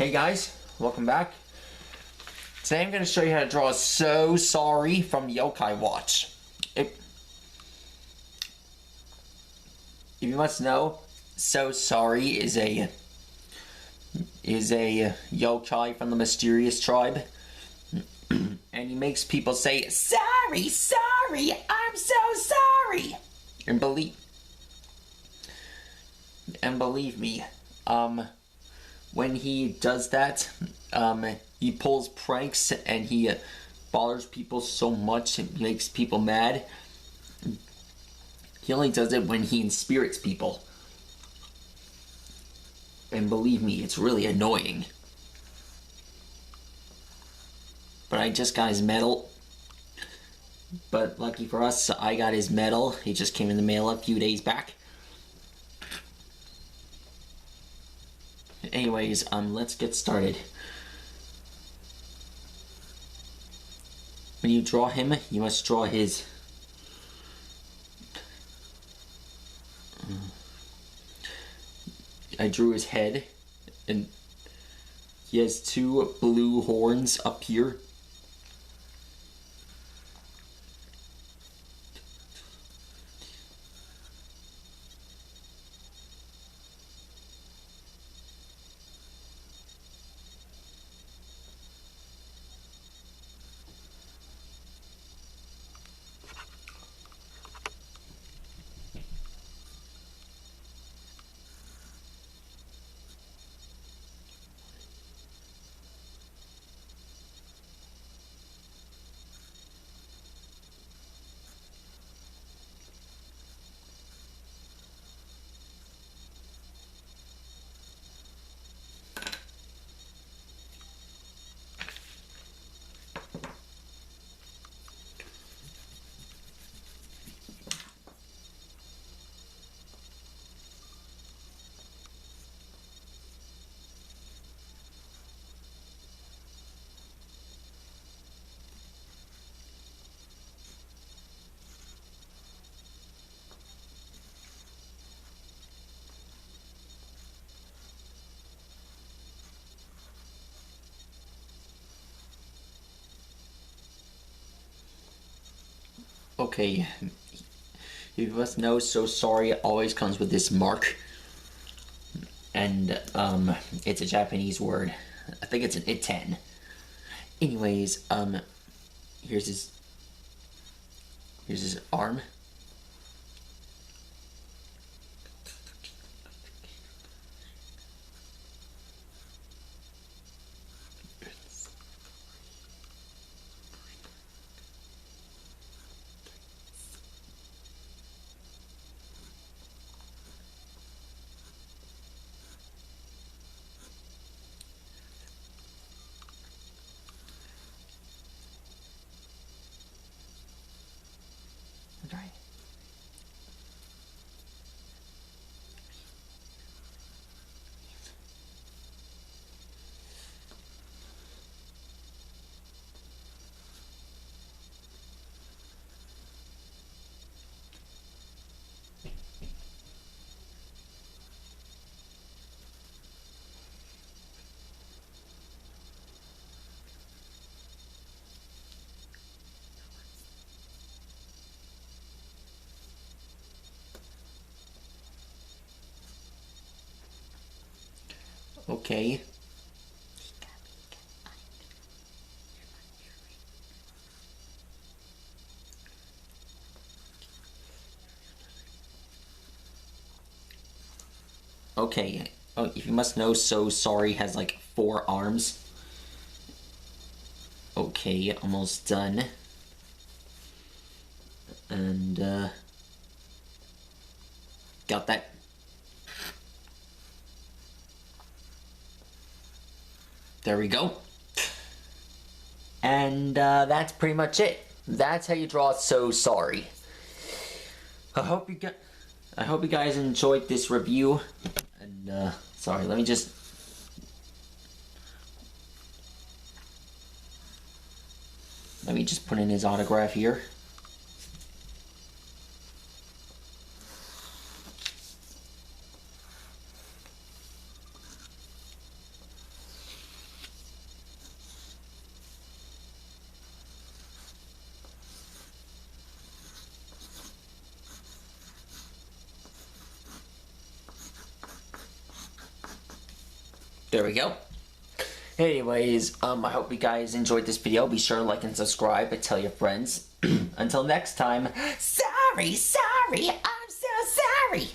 Hey guys, welcome back. Today I'm going to show you how to draw a So Sorry from Yokai Watch. If you must know, So Sorry is a yokai from the mysterious tribe. And he makes people say, "Sorry, sorry, I'm so sorry." And believe me, when he does that, he pulls pranks and he bothers people so much it makes people mad. He only does it when he inspirits people. And believe me, it's really annoying. But I just got his medal. But lucky for us, I got his medal. He just came in the mail a few days back. Anyways, let's get started. When you draw him, you must draw his I drew his head, and he has two blue horns up here. Okay, you must know So Sorry always comes with this mark. And, it's a Japanese word. I think it's an itten. Anyways, here's his arm. Right. Okay. Okay. Oh, if you must know, So Sorry has like 4 arms. Okay, almost done. And, got that. There we go. And, that's pretty much it. That's how you draw So Sorry. I hope you guys enjoyed this review. And, sorry, let me just put in his autograph here. There we go. Anyways, I hope you guys enjoyed this video. Be sure to like and subscribe and tell your friends. Until next time, sorry, I'm so sorry.